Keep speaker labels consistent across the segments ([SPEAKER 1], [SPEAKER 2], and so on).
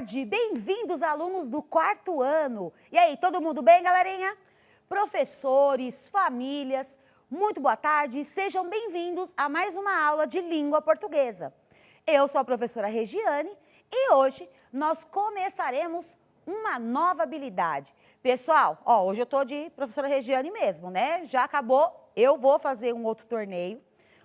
[SPEAKER 1] tarde, bem-vindos alunos do quarto ano. E aí, todo mundo bem, galerinha? Professores, famílias, muito boa tarde, sejam bem-vindos a mais uma aula de língua portuguesa. Eu sou a professora Regiane e hoje nós começaremos uma nova habilidade. Pessoal, hoje eu tô de professora Regiane mesmo, né? Já acabou, eu vou fazer um outro torneio,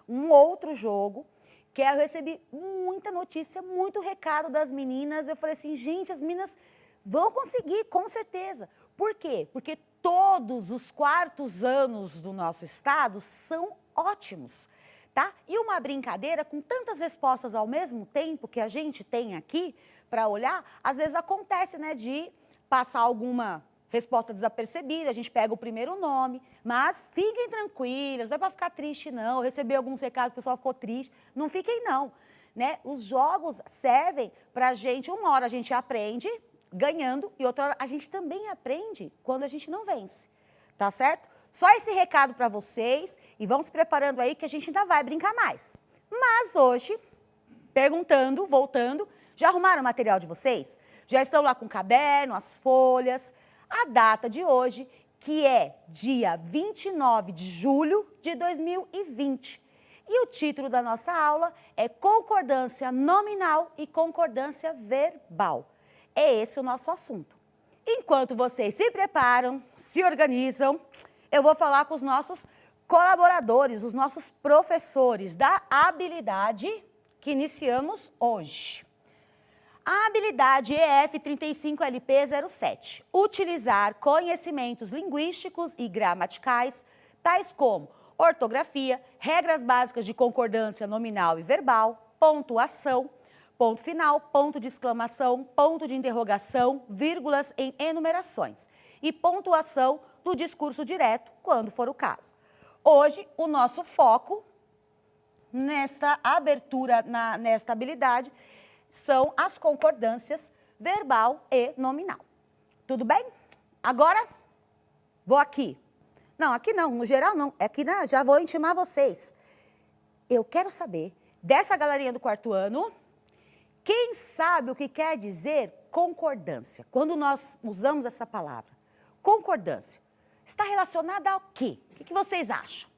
[SPEAKER 1] um outro jogo, que eu recebi muita notícia, muito recado das meninas. Eu falei assim, gente, as meninas vão conseguir, com certeza. Por quê? Porque todos os quartos anos do nosso estado são ótimos, tá? E uma brincadeira com tantas respostas ao mesmo tempo que a gente tem aqui para olhar, às vezes acontece, né, de passar alguma resposta desapercebida, a gente pega o primeiro nome, mas fiquem tranquilas, não é para ficar triste não, eu recebi alguns recados, o pessoal ficou triste, não fiquem não, né? Os jogos servem para a gente, uma hora a gente aprende ganhando e outra hora a gente também aprende quando a gente não vence, tá certo? Só esse recado para vocês e vão se preparando aí que a gente ainda vai brincar mais. Mas hoje, perguntando, voltando, já arrumaram o material de vocês? Já estão lá com o caderno, as folhas? A data de hoje, que é dia 29 de julho de 2020. E o título da nossa aula é Concordância Nominal e Concordância Verbal. É esse o nosso assunto. Enquanto vocês se preparam, se organizam, eu vou falar com os nossos colaboradores, os nossos professores da habilidade que iniciamos hoje. A habilidade EF35LP07, utilizar conhecimentos linguísticos e gramaticais, tais como ortografia, regras básicas de concordância nominal e verbal, pontuação, ponto final, ponto de exclamação, ponto de interrogação, vírgulas em enumerações e pontuação do discurso direto, quando for o caso. Hoje, o nosso foco nesta abertura, nesta habilidade, são as concordâncias verbal e nominal. Tudo bem? Agora, vou aqui. Não, aqui não, no geral não. Aqui não, já vou intimar vocês. Eu quero saber, dessa galerinha do quarto ano, quem sabe o que quer dizer concordância? Quando nós usamos essa palavra. Concordância. Está relacionada ao quê? O que vocês acham?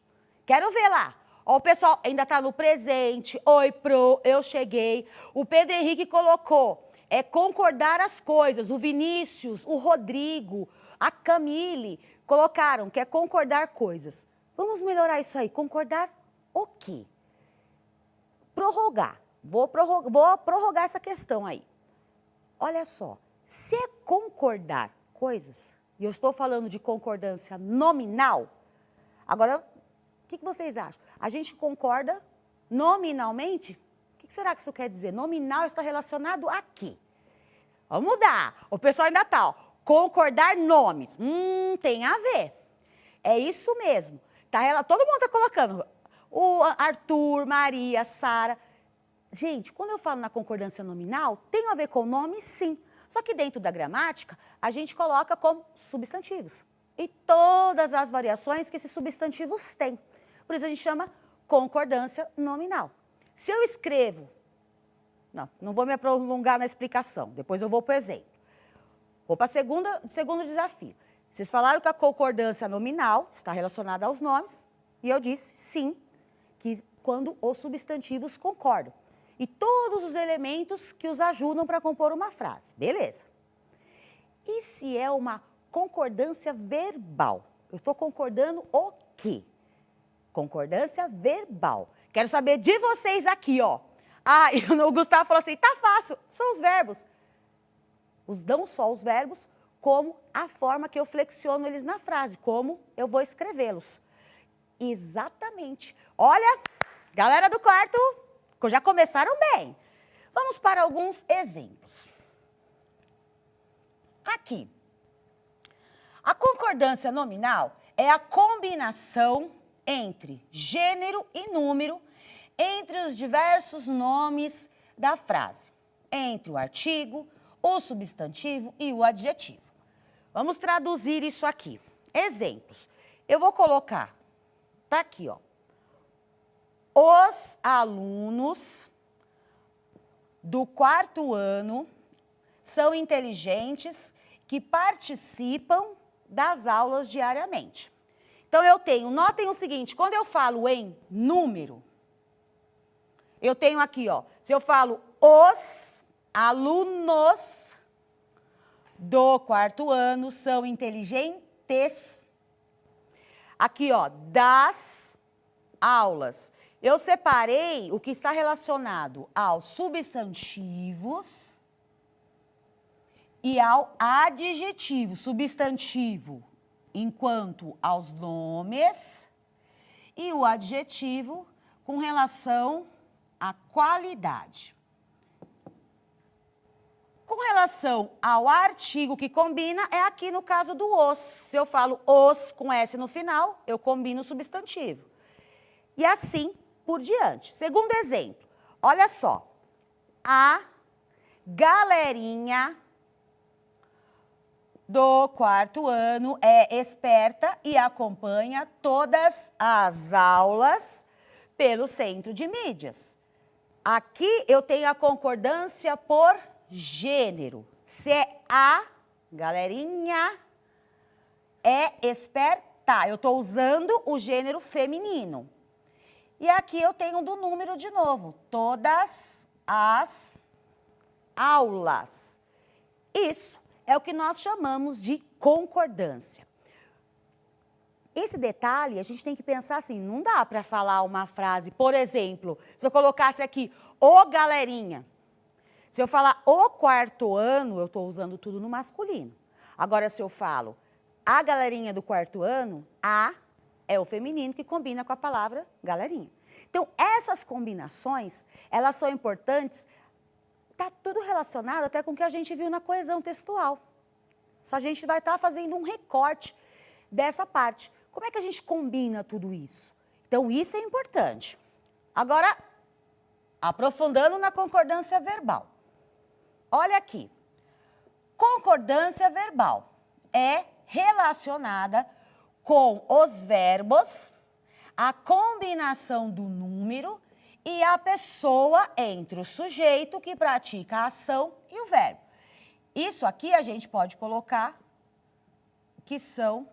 [SPEAKER 1] Quero ver lá. Ó, o pessoal ainda está no presente. Oi, Pro, eu cheguei. O Pedro Henrique colocou, concordar as coisas. O Vinícius, o Rodrigo, a Camille colocaram que é concordar coisas. Vamos melhorar isso aí. Concordar o quê? Prorrogar. Vou prorrogar essa questão aí. Olha só, se é concordar coisas, e eu estou falando de concordância nominal, agora, o que vocês acham? A gente concorda nominalmente? O que será que isso quer dizer? Nominal está relacionado a quê? Vamos mudar. O pessoal ainda está, ó. Concordar nomes. Tem a ver. É isso mesmo. Todo mundo está colocando. O Arthur, Maria, Sara. Gente, quando eu falo na concordância nominal, tem a ver com nome, sim. Só que dentro da gramática, a gente coloca como substantivos. E todas as variações que esses substantivos têm. Por isso a gente chama concordância nominal. Se eu escrevo, não vou me prolongar na explicação, depois eu vou para o exemplo. Vou para o segundo desafio. Vocês falaram que a concordância nominal está relacionada aos nomes, e eu disse sim, que quando os substantivos concordam. E todos os elementos que os ajudam para compor uma frase. Beleza. E se é uma concordância verbal? Eu estou concordando o quê? Concordância verbal. Quero saber de vocês aqui, ó. E o Gustavo falou assim, tá fácil, são os verbos. Não só os verbos, como a forma que eu flexiono eles na frase, como eu vou escrevê-los. Exatamente. Olha, galera do quarto, já começaram bem. Vamos para alguns exemplos. Aqui. A concordância nominal é a combinação entre gênero e número entre os diversos nomes da frase, entre o artigo, o substantivo e o adjetivo. Vamos traduzir isso aqui. Exemplos. Eu vou colocar, tá aqui, ó. Os alunos do quarto ano são inteligentes que participam das aulas diariamente. Então, eu tenho, notem o seguinte, quando eu falo em número, eu tenho aqui, ó, se eu falo os alunos do quarto ano são inteligentes, aqui, ó, das aulas. Eu separei o que está relacionado aos substantivos e ao adjetivo. Substantivo enquanto aos nomes e o adjetivo com relação à qualidade. Com relação ao artigo que combina, é aqui no caso do os. Se eu falo os com S no final, eu combino o substantivo. E assim por diante. Segundo exemplo, olha só. A galerinha do quarto ano é esperta e acompanha todas as aulas pelo centro de mídias. Aqui eu tenho a concordância por gênero. Se é a galerinha é esperta, eu estou usando o gênero feminino. E aqui eu tenho do número de novo, todas as aulas. Isso é o que nós chamamos de concordância. Esse detalhe, a gente tem que pensar assim, não dá para falar uma frase, por exemplo, se eu colocasse aqui, ô galerinha. Se eu falar o quarto ano, eu estou usando tudo no masculino. Agora, se eu falo a galerinha do quarto ano, a é o feminino que combina com a palavra galerinha. Então, essas combinações, elas são importantes. Está tudo relacionado até com o que a gente viu na coesão textual. Só a gente vai estar fazendo um recorte dessa parte. Como é que a gente combina tudo isso? Então, isso é importante. Agora, aprofundando na concordância verbal. Olha aqui. Concordância verbal é relacionada com os verbos, a combinação do número e a pessoa entre o sujeito que pratica a ação e o verbo. Isso aqui a gente pode colocar que são,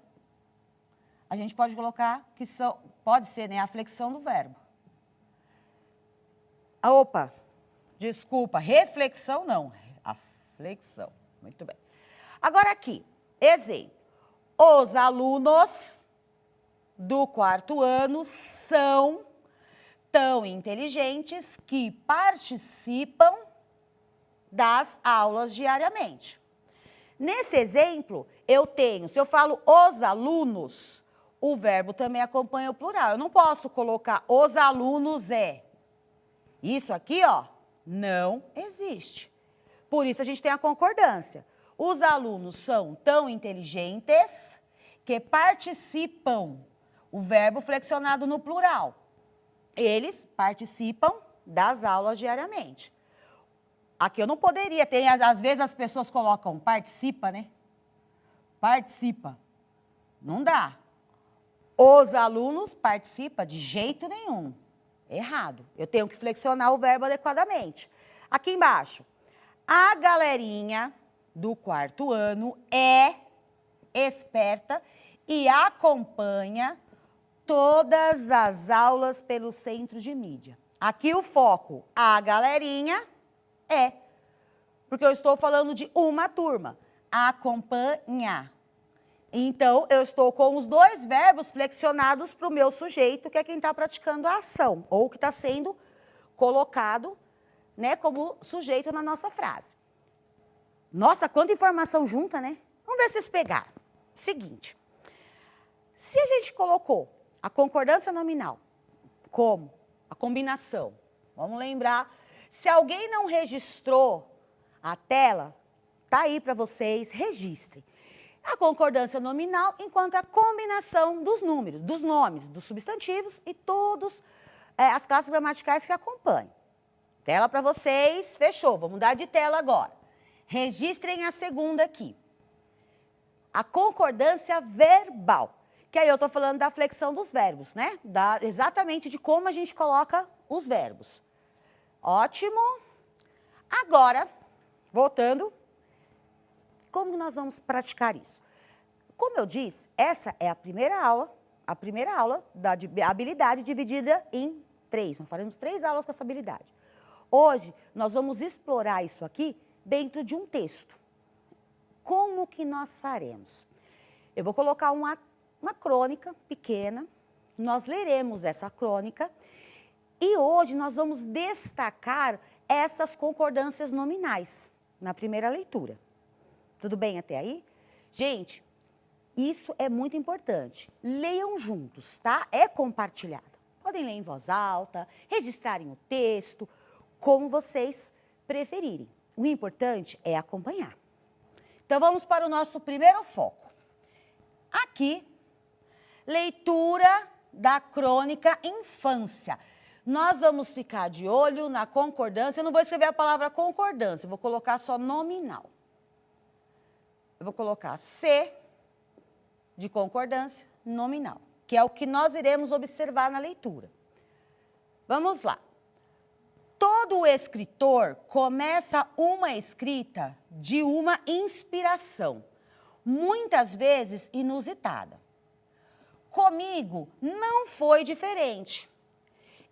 [SPEAKER 1] pode ser, né, a flexão do verbo. Opa, desculpa, reflexão não, a flexão, muito bem. Agora aqui, exemplo, os alunos do quarto ano são tão inteligentes que participam das aulas diariamente. Nesse exemplo, eu tenho, se eu falo os alunos, o verbo também acompanha o plural. Eu não posso colocar os alunos é. Isso aqui, ó, não existe. Por isso a gente tem a concordância. Os alunos são tão inteligentes que participam. O verbo flexionado no plural. Eles participam das aulas diariamente. Aqui eu não poderia, às vezes as pessoas colocam participa, né? Participa. Não dá. Os alunos participam de jeito nenhum. Errado. Eu tenho que flexionar o verbo adequadamente. Aqui embaixo. A galerinha do quarto ano é esperta e acompanha todas as aulas pelo centro de mídia. Aqui o foco, a galerinha é, porque eu estou falando de uma turma, acompanhar. Então, eu estou com os dois verbos flexionados para o meu sujeito, que é quem está praticando a ação, ou que está sendo colocado, né, como sujeito na nossa frase. Nossa, quanta informação junta, né? Vamos ver se vocês pegaram. Seguinte, se a gente colocou a concordância nominal como a combinação, vamos lembrar, se alguém não registrou a tela, tá aí para vocês, registrem. A concordância nominal enquanto a combinação dos números, dos nomes, dos substantivos e todas as classes gramaticais que acompanham. Tela para vocês, fechou, vamos mudar de tela agora. Registrem a segunda aqui. A concordância verbal, que aí eu estou falando da flexão dos verbos, né? Exatamente de como a gente coloca os verbos. Ótimo. Agora, voltando, Como nós vamos praticar isso? Como eu disse, essa é a primeira aula da habilidade dividida em 3. Nós faremos 3 aulas com essa habilidade. Hoje, nós vamos explorar isso aqui dentro de um texto. Como que nós faremos? Eu vou colocar uma crônica pequena, nós leremos essa crônica e hoje nós vamos destacar essas concordâncias nominais na primeira leitura. Tudo bem até aí? Gente, isso é muito importante. Leiam juntos, tá? É compartilhado. Podem ler em voz alta, registrarem o texto, como vocês preferirem. O importante é acompanhar. Então, vamos para o nosso primeiro foco. Aqui, leitura da crônica infância. Nós vamos ficar de olho na concordância. Eu não vou escrever a palavra concordância, eu vou colocar só nominal. Eu vou colocar C de concordância nominal, que é o que nós iremos observar na leitura. Vamos lá. Todo escritor começa uma escrita de uma inspiração, muitas vezes inusitada. Comigo não foi diferente.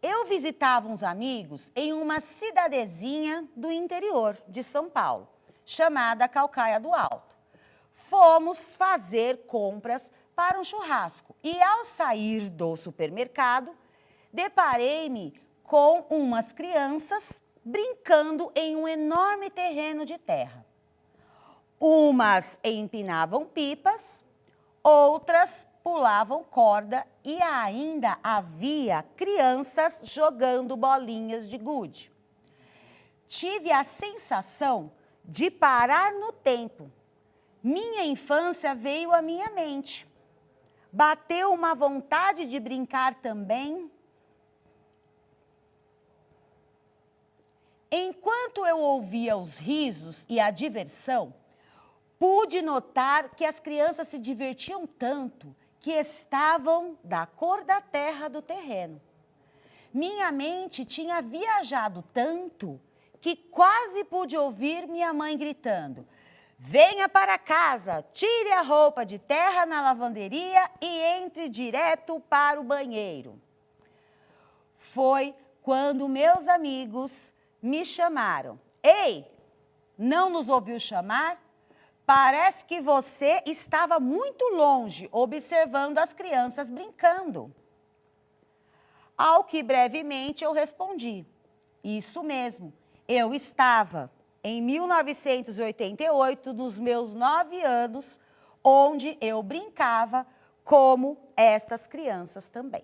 [SPEAKER 1] Eu visitava uns amigos em uma cidadezinha do interior de São Paulo, chamada Calcaia do Alto. Fomos fazer compras para um churrasco e, ao sair do supermercado, deparei-me com umas crianças brincando em um enorme terreno de terra. Umas empinavam pipas, outras pulavam corda e ainda havia crianças jogando bolinhas de gude. Tive a sensação de parar no tempo. Minha infância veio à minha mente. Bateu uma vontade de brincar também. Enquanto eu ouvia os risos e a diversão, pude notar que as crianças se divertiam tanto que estavam da cor da terra do terreno. Minha mente tinha viajado tanto que quase pude ouvir minha mãe gritando: venha para casa, tire a roupa de terra na lavanderia e entre direto para o banheiro. Foi quando meus amigos me chamaram. Ei, não nos ouviu chamar? Parece que você estava muito longe observando as crianças brincando. Ao que brevemente eu respondi: isso mesmo, eu estava em 1988, nos meus 9 anos, onde eu brincava como essas crianças também.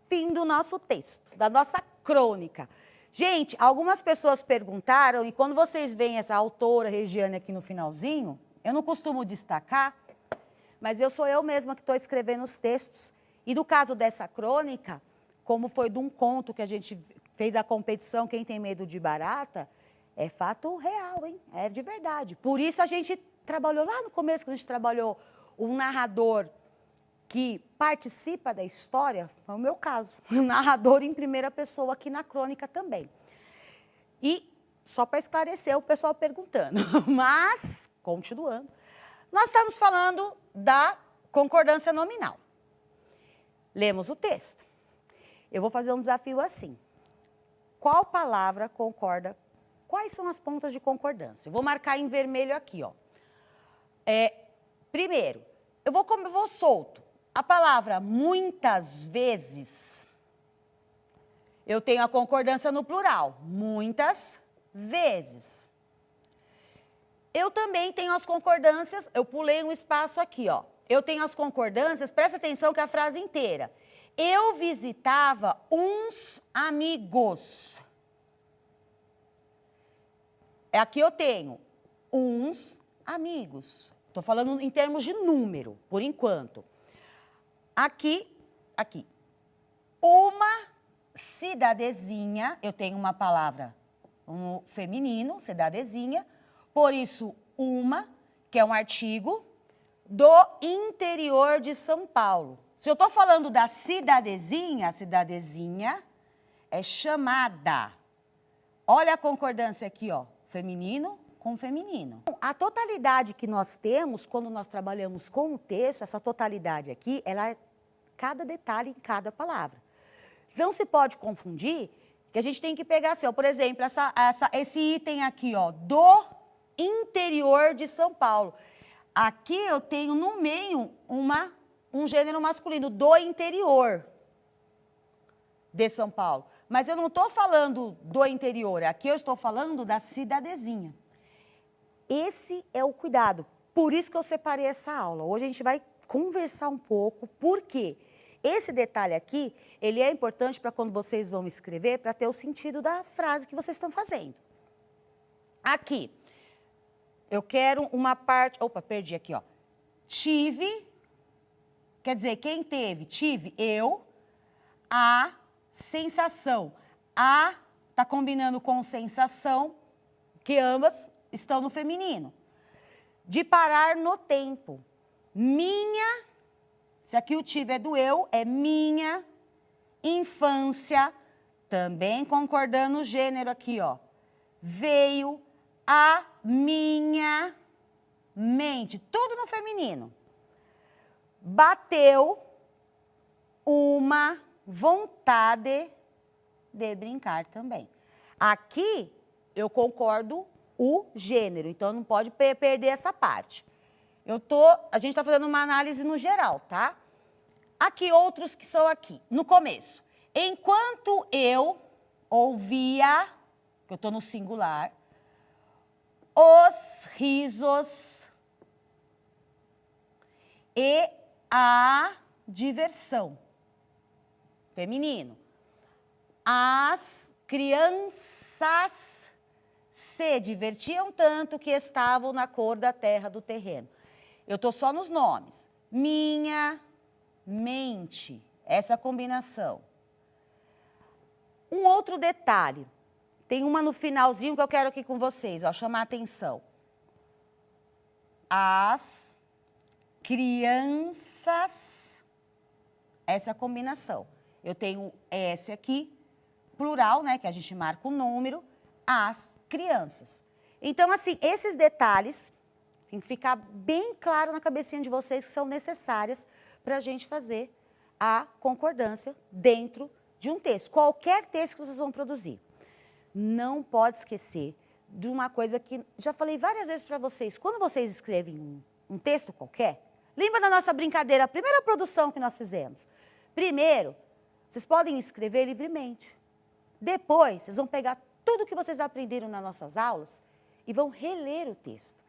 [SPEAKER 1] Fim do nosso texto, da nossa crônica. Gente, algumas pessoas perguntaram, e quando vocês veem essa autora, Regiane, aqui no finalzinho, eu não costumo destacar, mas sou eu mesma que estou escrevendo os textos. E no caso dessa crônica, como foi de um conto que a gente fez a competição, Quem Tem Medo de Barata, é fato real, hein? É de verdade. Por isso a gente trabalhou lá no começo, quando a gente trabalhou um narrador que participa da história, foi o meu caso, um narrador em primeira pessoa aqui na crônica também. E, só para esclarecer o pessoal perguntando, mas, continuando, nós estamos falando da concordância nominal. Lemos o texto. Eu vou fazer um desafio assim. Qual palavra concorda? Quais são as pontas de concordância? Eu vou marcar em vermelho aqui, ó. Primeiro, eu vou solto. A palavra muitas vezes, eu tenho a concordância no plural. Muitas vezes. Eu também tenho as concordâncias, eu pulei um espaço aqui, ó. Eu tenho as concordâncias, presta atenção que é a frase inteira. Eu visitava uns amigos. Aqui eu tenho uns amigos. Estou falando em termos de número, por enquanto. Aqui. Uma cidadezinha, eu tenho uma palavra feminino, cidadezinha, por isso uma, que é um artigo, do interior de São Paulo. Se eu estou falando da cidadezinha, a cidadezinha é chamada. Olha a concordância aqui, ó, feminino com o feminino. A totalidade que nós temos quando nós trabalhamos com o texto, essa totalidade aqui, ela é cada detalhe em cada palavra. Não se pode confundir que a gente tem que pegar assim, ó, por exemplo, esse item aqui, ó, do interior de São Paulo. Aqui eu tenho no meio um gênero masculino, do interior de São Paulo. Mas eu não estou falando do interior, aqui eu estou falando da cidadezinha. Esse é o cuidado, por isso que eu separei essa aula. Hoje a gente vai conversar um pouco, por quê? Esse detalhe aqui, ele é importante para quando vocês vão escrever, para ter o sentido da frase que vocês estão fazendo. Aqui, eu quero uma parte... Opa, perdi aqui, ó. Tive, quer dizer, quem teve? Tive, eu, a sensação. A está combinando com sensação, que ambas estão no feminino. De parar no tempo. Minha... Se aqui o tive é do eu, é minha infância, também concordando o gênero aqui, ó. Veio a minha mente, tudo no feminino. Bateu uma vontade de brincar também. Aqui eu concordo o gênero, então não pode perder essa parte. A gente está fazendo uma análise no geral, tá? Aqui, outros que são aqui, no começo. Enquanto eu ouvia, que eu estou no singular, os risos e a diversão, feminino. As crianças se divertiam tanto que estavam na cor da terra do terreno. Eu estou só nos nomes. Minha mente, essa combinação. Um outro detalhe, tem uma no finalzinho que eu quero aqui com vocês, ó, chamar a atenção. As crianças, essa combinação. Eu tenho S aqui, plural, né, que a gente marca o número, as crianças. Então, assim, esses detalhes... Tem que ficar bem claro na cabecinha de vocês que são necessárias para a gente fazer a concordância dentro de um texto. Qualquer texto que vocês vão produzir. Não pode esquecer de uma coisa que já falei várias vezes para vocês. Quando vocês escrevem um texto qualquer, lembra da nossa brincadeira, a primeira produção que nós fizemos? Primeiro, vocês podem escrever livremente. Depois, vocês vão pegar tudo que vocês aprenderam nas nossas aulas e vão reler o texto.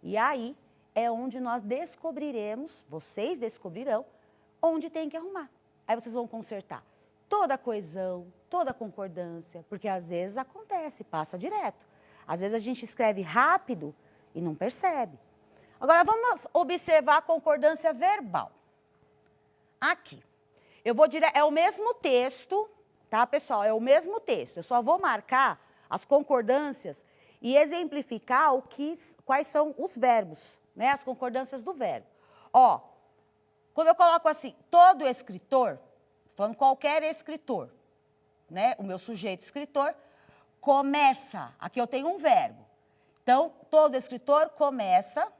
[SPEAKER 1] E aí é onde nós descobriremos, vocês descobrirão, onde tem que arrumar. Aí vocês vão consertar toda a coesão, toda a concordância, porque às vezes acontece, passa direto. Às vezes a gente escreve rápido e não percebe. Agora vamos observar a concordância verbal. Aqui, eu vou direto, é o mesmo texto, tá, pessoal? É o mesmo texto, eu só vou marcar as concordâncias e exemplificar quais são os verbos, né? As concordâncias do verbo. Ó, quando eu coloco assim, todo escritor, falando qualquer escritor, né? O meu sujeito escritor começa, aqui eu tenho um verbo. Então, todo escritor começa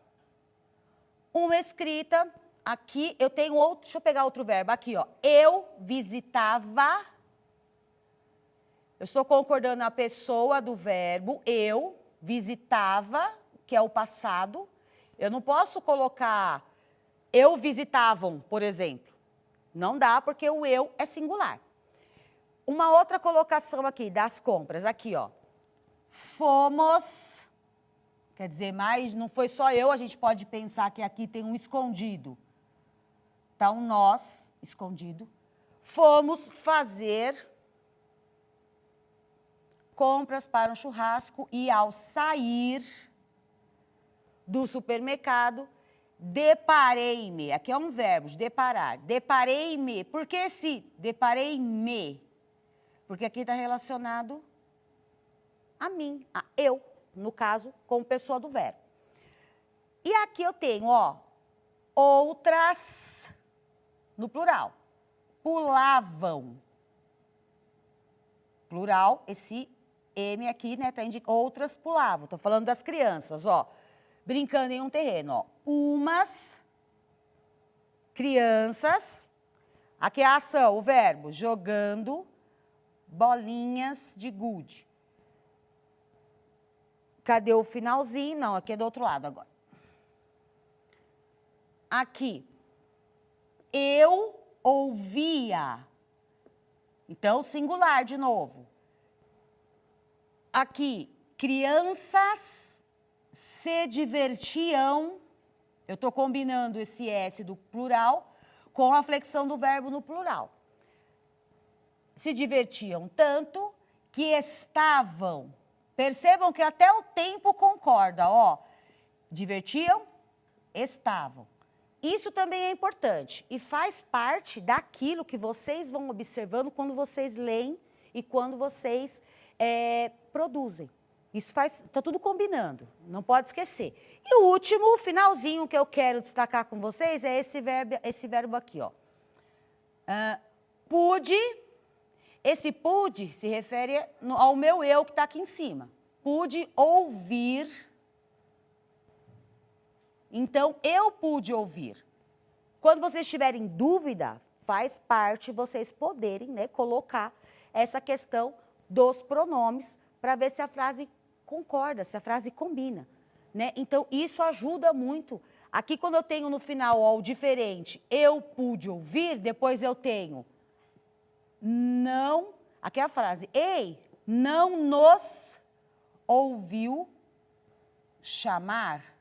[SPEAKER 1] uma escrita, aqui eu tenho outro, deixa eu pegar outro verbo, aqui ó, eu visitava. Eu estou concordando a pessoa do verbo, eu visitava, que é o passado. Eu não posso colocar eu visitavam, por exemplo. Não dá, porque o eu é singular. Uma outra colocação aqui, das compras, aqui, ó. Fomos, quer dizer, mas não foi só eu, a gente pode pensar que aqui tem um escondido. Então, nós, escondido, fomos fazer compras para um churrasco e ao sair do supermercado, deparei-me, aqui é um verbo, de deparar, deparei-me, por que esse deparei-me? Porque aqui está relacionado a mim, a eu, no caso, como pessoa do verbo. E aqui eu tenho, ó, outras, no plural, pulavam, plural, esse M aqui, né, tá indicando, outras pulavam. Tô falando das crianças, ó, brincando em um terreno, ó. Umas crianças, aqui é a ação, o verbo, jogando bolinhas de gude. Cadê o finalzinho? Não, aqui é do outro lado agora. Aqui, eu ouvia. Então, singular de novo. Aqui, crianças se divertiam. Eu estou combinando esse S do plural com a flexão do verbo no plural. Se divertiam tanto que estavam. Percebam que até o tempo concorda, ó. Divertiam, estavam. Isso também é importante e faz parte daquilo que vocês vão observando quando vocês leem e quando vocês produzem. Isso tá tudo combinando, não pode esquecer. E o último, o finalzinho que eu quero destacar com vocês é esse verbo aqui, ó. Pude, esse pude se refere ao meu eu que está aqui em cima. Pude ouvir. Então, eu pude ouvir. Quando vocês tiverem dúvida, faz parte vocês poderem, né, colocar essa questão dos pronomes para ver se a frase concorda, se a frase combina, né? Então, isso ajuda muito. Aqui, quando eu tenho no final ó, o diferente, eu pude ouvir, depois eu tenho não, aqui é a frase, ei, não nos ouviu chamar.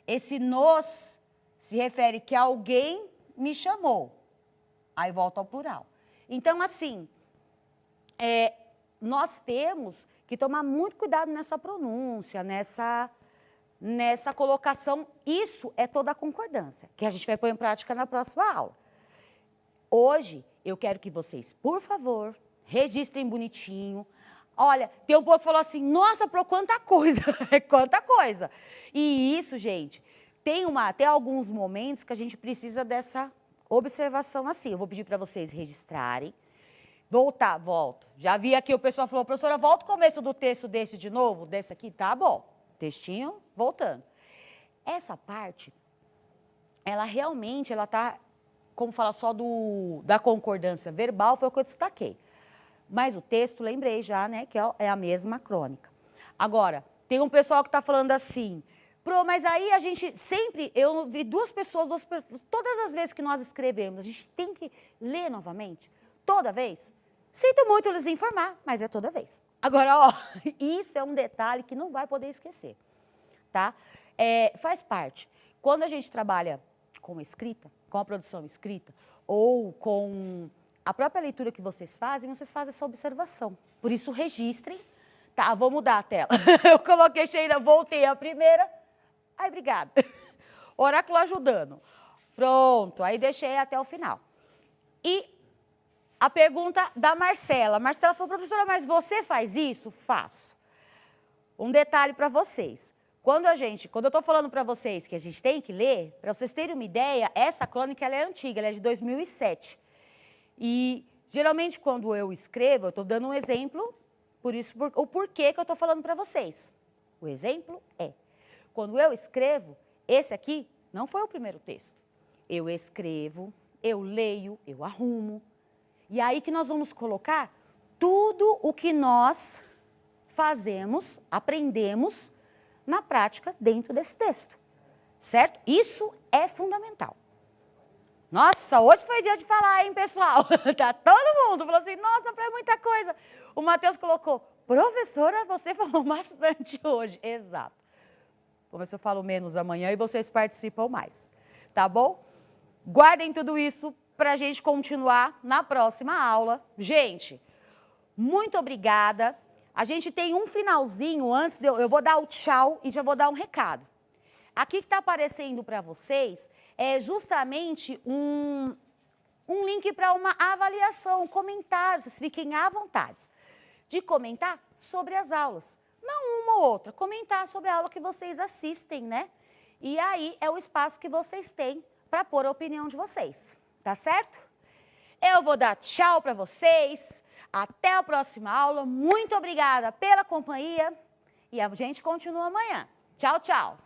[SPEAKER 1] Esse nos se refere que alguém me chamou. Aí volta ao plural. Então, assim, nós temos que tomar muito cuidado nessa pronúncia, nessa colocação. Isso é toda a concordância, que a gente vai pôr em prática na próxima aula. Hoje, eu quero que vocês, por favor, registrem bonitinho. Olha, tem um povo que falou assim, nossa, Pro, quanta coisa, quanta coisa. E isso, gente, tem alguns momentos que a gente precisa dessa observação assim. Eu vou pedir para vocês registrarem. Volto. Já vi aqui o pessoal falou, professora, volta o começo do texto desse de novo, desse aqui, tá bom. Textinho, voltando. Essa parte, ela realmente, ela tá, como fala só da concordância verbal, foi o que eu destaquei. Mas o texto, lembrei já, né, que é a mesma crônica. Agora, tem um pessoal que está falando assim, Pro, mas aí a gente sempre, eu vi duas pessoas, todas as vezes que nós escrevemos, a gente tem que ler novamente, toda vez. Sinto muito lhes informar, mas é toda vez. Agora, ó, isso é um detalhe que não vai poder esquecer, tá? Faz parte. Quando a gente trabalha com escrita, com a produção escrita, ou com a própria leitura que vocês fazem essa observação. Por isso, registrem. Tá, vou mudar a tela. Eu coloquei Sheila, voltei a primeira. Ai, obrigada. Oráculo ajudando. Pronto, aí deixei até o final. E a pergunta da Marcela. Marcela falou, professora, mas você faz isso? Faço. Um detalhe para vocês. Quando eu estou falando para vocês que a gente tem que ler, para vocês terem uma ideia, essa crônica ela é antiga, ela é de 2007. E, geralmente, quando eu escrevo, eu estou dando um exemplo, por isso, o porquê que eu estou falando para vocês. O exemplo é, quando eu escrevo, esse aqui não foi o primeiro texto. Eu escrevo, eu leio, eu arrumo. E aí que nós vamos colocar tudo o que nós fazemos, aprendemos na prática dentro desse texto, certo? Isso é fundamental. Nossa, hoje foi dia de falar, hein, pessoal? Tá todo mundo falou assim, nossa, é muita coisa. O Matheus colocou, professora, você falou bastante hoje. Exato. Vou ver se eu falo menos amanhã e vocês participam mais, tá bom? Guardem tudo isso para a gente continuar na próxima aula. Gente, muito obrigada. A gente tem um finalzinho antes, eu vou dar o tchau e já vou dar um recado. Aqui que está aparecendo para vocês é justamente um link para uma avaliação, um comentário. Vocês fiquem à vontade de comentar sobre as aulas. Não uma ou outra, comentar sobre a aula que vocês assistem, né? E aí é o espaço que vocês têm para pôr a opinião de vocês, tá certo? Eu vou dar tchau para vocês. Até a próxima aula. Muito obrigada pela companhia e a gente continua amanhã. Tchau, tchau!